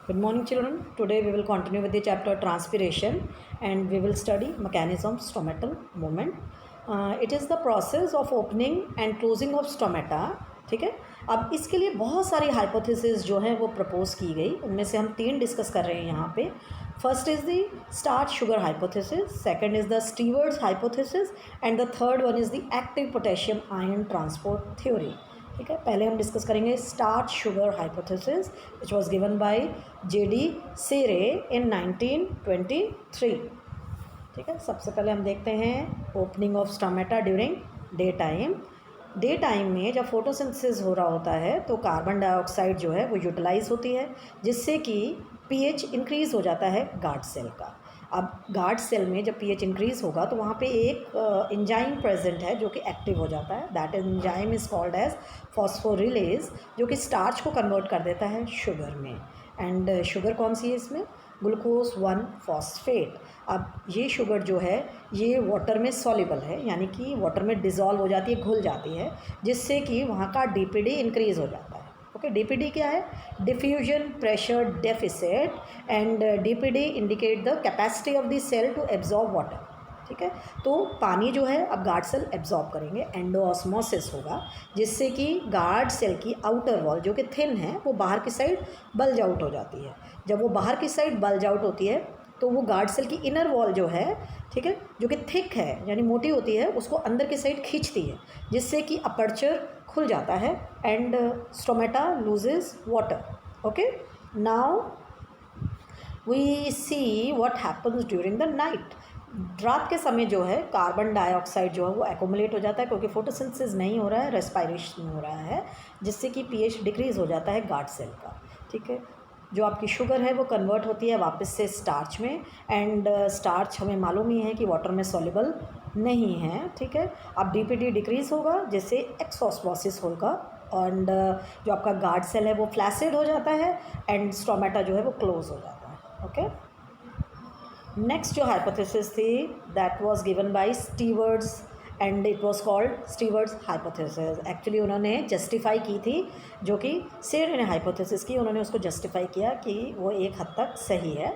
Good morning, children. Today we will continue with the chapter transpiration and we will study mechanism stomatal movement. It is the process of opening and closing of stomata. ठीक है. अब इसके लिए बहुत सारी hypothesis जो है वो प्रपोज की गई, उनमें से हम 3 डिस्कस कर रहे हैं यहाँ पे. First is the starch sugar hypothesis, second is the steward's hypothesis and the third one is the active potassium ion transport theory. ठीक है. पहले हम डिस्कस करेंगे starch sugar hypothesis which was given by J.D. Sayre इन 1923. ठीक है. सबसे पहले हम देखते हैं opening of stomata during day time में जब फोटोसिंथेसिस हो रहा होता है तो कार्बन डाइऑक्साइड जो है वो यूटिलाइज होती है, जिससे कि पीएच इंक्रीज़ हो जाता है गार्ड सेल का. अब गार्ड सेल में जब पीएच इंक्रीज़ होगा तो वहाँ पे एक एंजाइम प्रेजेंट है जो कि एक्टिव हो जाता है. That enzyme is called as phosphorylase, जो कि स्टार्च को कन्वर्ट कर देता है शुगर में. एंड शुगर कौन सी है इसमें? Glucose 1 phosphate. अब ये शुगर जो है ये वाटर में सॉल्युबल है, यानी कि वाटर में डिज़ोल्व हो जाती है, घुल जाती है, जिससे कि वहाँ का डीपीडी इंक्रीज़ हो जाता है. ओके. डीपीडी क्या है? Diffusion pressure deficit. And DPD indicate the capacity of the cell to absorb water. ठीक है. तो पानी जो है अब गार्ड सेल एब्जॉर्ब करेंगे, एंडोऑस्मोसिस होगा, जिससे कि गार्ड सेल की आउटर वॉल जो कि थिन है वो बाहर की साइड बल्ज आउट हो जाती है. जब वो बाहर की साइड बल्ज आउट होती है तो वो गार्ड सेल की इनर वॉल जो है, ठीक है, जो कि थिक है यानी मोटी होती है, उसको अंदर की साइड खींचती है, जिससे कि अपर्चर खुल जाता है and stomata loses water. Okay. Now we see what happens during the night. रात के समय जो है कार्बन डाइऑक्साइड जो है वो एक्यूमुलेट हो जाता है, क्योंकि फोटोसिंथेसिस नहीं हो रहा है, रेस्पायरेशन हो रहा है, जिससे कि पीएच डिक्रीज़ हो जाता है गार्ड सेल का. ठीक है. जो आपकी शुगर है वो कन्वर्ट होती है वापस से स्टार्च में, एंड स्टार्च हमें मालूम ही है कि वाटर में सॉल्युबल नहीं है. ठीक है. अब डीपीडी डिक्रीज़ होगा, जिससे एक्सऑस्मोसिस होगा, एंड जो आपका गार्ड सेल है वो फ्लैसिड हो जाता है एंड स्टोमेटा जो है वो क्लोज हो जाता है. ओके. नेक्स्ट जो हाइपोथेसिस थी that was given bye stewards and it was called stewards hypothesis. Actually उन्होंने जस्टिफाई की थी, जो कि सेरे ने हाइपोथेसिस की, उन्होंने उसको जस्टिफाई किया कि वो एक हद तक सही है.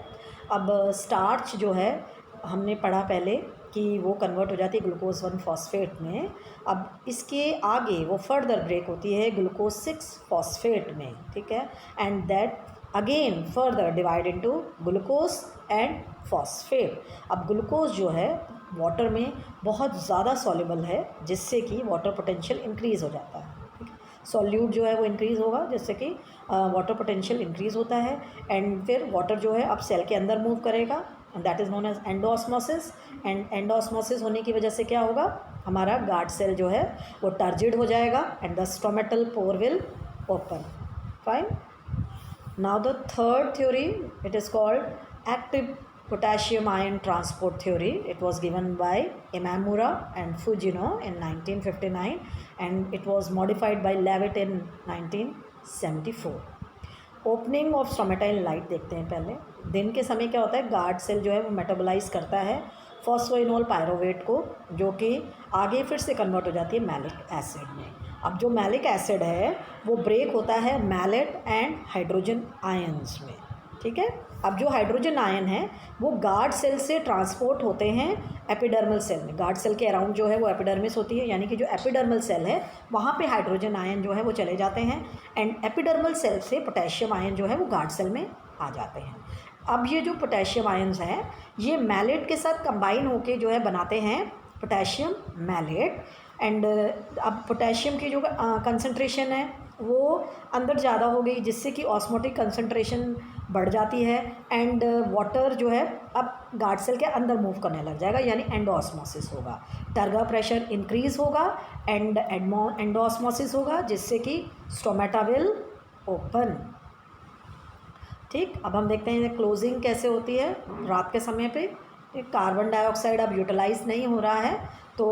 अब स्टार्च जो है हमने पढ़ा पहले कि वो कन्वर्ट हो जाती है ग्लूकोज 1 फॉस्फेट में. अब इसके आगे वो फर्दर ब्रेक होती है ग्लूकोज 6 फॉस्फेट में. ठीक है. And that again further divide into glucose and phosphate. अब ग्लूकोज जो है वाटर में बहुत ज़्यादा सॉल्युबल है, जिससे कि वाटर पोटेंशियल इंक्रीज़ हो जाता है. ठीक है. सॉल्यूट जो है वो इंक्रीज़ होगा, जिससे कि वाटर पोटेंशियल इंक्रीज़ होता है, एंड फिर वाटर जो है अब सेल के अंदर मूव करेगा, and that is known as endosmosis. And endosmosis होने की वजह से क्या होगा, हमारा गार्ड सेल जो है वो टर्जिड हो जाएगा and the stomatal pore will open. Fine. Now the third theory, it is called active potassium ion transport theory. It was given by Imamura and Fujino in 1959 and it was modified by Leavitt in 1974. Opening of stomata in light देखते हैं. पहले दिन के समय क्या होता है, guard cell जो है वो मेटाबोलाइज करता है फॉस्फोइनोल पायरोवेट को, जो कि आगे फिर से कन्वर्ट हो जाती है मैलिक एसिड में. अब जो मैलिक एसिड है वो ब्रेक होता है मैलेट एंड हाइड्रोजन आयन्स में. ठीक है. अब जो हाइड्रोजन आयन है वो गार्ड सेल से ट्रांसपोर्ट होते हैं एपिडर्मल सेल में. गार्ड सेल के अराउंड जो है वो एपिडर्मिस होती है, यानी कि जो एपिडर्मल सेल है वहाँ पे हाइड्रोजन आयन जो है वो चले जाते हैं, एंड एपिडर्मल सेल से पोटेशियम आयन जो है वो गार्ड सेल में आ जाते हैं. अब ये जो पोटेशियम आयन्स हैं ये मैलेट के साथ कंबाइन होके जो है बनाते हैं पोटेशियम मैलेट. एंड अब पोटेशियम की जो कंसंट्रेशन है वो अंदर ज़्यादा हो गई, जिससे कि ऑस्मोटिक कंसंट्रेशन बढ़ जाती है, एंड वाटर जो है अब गार्ड सेल के अंदर मूव करने लग जाएगा, यानी एंडोऑस्मोसिस होगा. टर्गा प्रेशर इंक्रीज़ होगा एंड एंडोऑस्मोसिस होगा, जिससे कि स्टोमेटा विल ओपन. ठीक. अब हम देखते हैं क्लोजिंग कैसे होती है रात के समय पे. कार्बन डाइऑक्साइड अब यूटिलाइज नहीं हो रहा है तो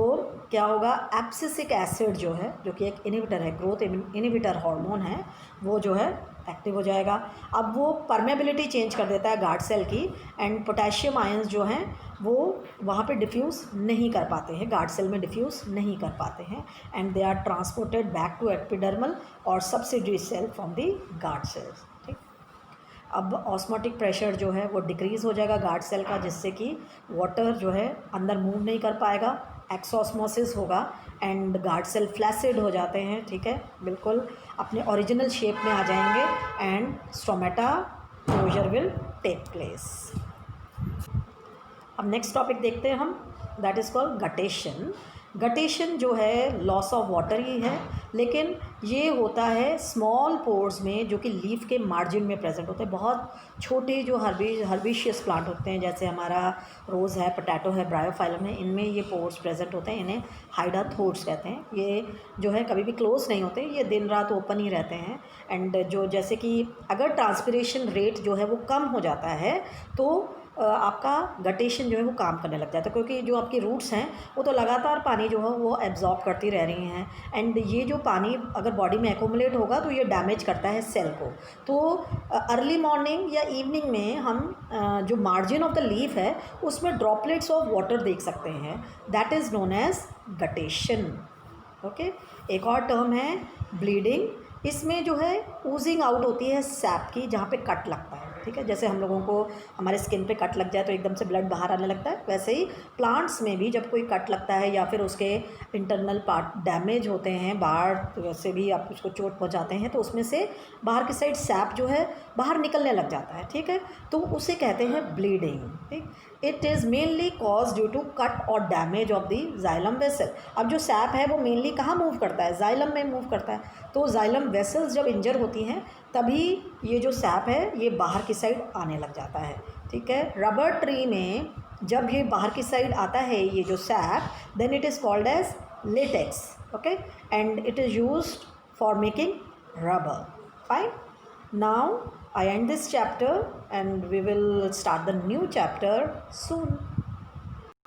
क्या होगा, एब्सिसिक एसिड जो है, जो कि एक इनहिबिटर है, ग्रोथ इनहिबिटर हार्मोन है, वो जो है एक्टिव हो जाएगा. अब वो परमेबिलिटी चेंज कर देता है गार्ड सेल की, एंड पोटेशियम आयंस जो हैं वो वहाँ पे डिफ्यूज़ नहीं कर पाते हैं, गार्ड सेल में डिफ्यूज़ नहीं कर पाते हैं, and they are transported back to epidermal और subsidiary cell from the guard cells. ठीक. अब ऑस्मोटिक प्रेशर जो है वो डिक्रीज़ हो जाएगा गार्ड सेल का, जिससे कि वाटर जो है अंदर मूव नहीं कर पाएगा, एक्सॉस्मोसिस होगा एंड गार्ड सेल फ्लैसिड हो जाते हैं, ठीक है, बिल्कुल अपने ओरिजिनल शेप में आ जाएंगे and stomata closure will take place. अब नेक्स्ट टॉपिक देखते हैं हम, that is called guttation. Guttation जो है लॉस ऑफ वाटर ही है, लेकिन ये होता है स्मॉल पोर्स में जो कि लीफ के मार्जिन में प्रेजेंट होते हैं। बहुत छोटे जो हर्बिशियस प्लांट होते हैं, जैसे हमारा रोज़ है, पोटैटो है, ब्रायोफाइलम है, इनमें ये पोर्स प्रेजेंट होते हैं। इन्हें हाइडाथोड्स कहते हैं। ये जो है कभी भी क्लोज नहीं होते, ये दिन रात ओपन ही रहते हैं। एंड जो जैसे कि अगर ट्रांसपिरेशन रेट जो है वो कम हो जाता है तो आपका गटेशन जो है वो काम करने लग जाता है, क्योंकि जो आपकी रूट्स हैं वो तो लगातार पानी जो है वो एब्जॉर्ब करती रह रही हैं। एंड ये जो पानी अगर बॉडी में एक्यूमुलेट होगा तो ये डैमेज करता है सेल को। तो अर्ली मॉर्निंग या इवनिंग में हम जो मार्जिन ऑफ द लीफ है उसमें ड्रॉपलेट्स ऑफ वाटर देख सकते हैं, that is known as guttation. Okay, एक और टर्म है ब्लीडिंग। इसमें जो है ऊजिंग आउट होती है सैप की जहाँ पे कट लगता है, ठीक है। जैसे हम लोगों को हमारे स्किन पे कट लग जाए तो एकदम से ब्लड बाहर आने लगता है, वैसे ही प्लांट्स में भी जब कोई कट लगता है या फिर उसके इंटरनल पार्ट डैमेज होते हैं, बाहर से भी आप उसको चोट पहुंचाते हैं, तो उसमें से बाहर की साइड सैप जो है बाहर निकलने लग जाता है, ठीक है, तो उसे कहते हैं ब्लीडिंग, ठीक। It is mainly cause due to cut और damage of the xylem vessel. अब जो सैप है वो मेनली कहाँ मूव करता है, जाइलम में मूव करता है। तो जाइलम वेसल्स जब इंजर होती हैं तभी ये जो सैप है ये बाहर की साइड आने लग जाता है, ठीक है। रबर ट्री में जब ये बाहर की साइड आता है ये जो sap, then it is called as latex, okay, and it is used for making rubber. Fine, now I end this chapter and we will start the new chapter soon.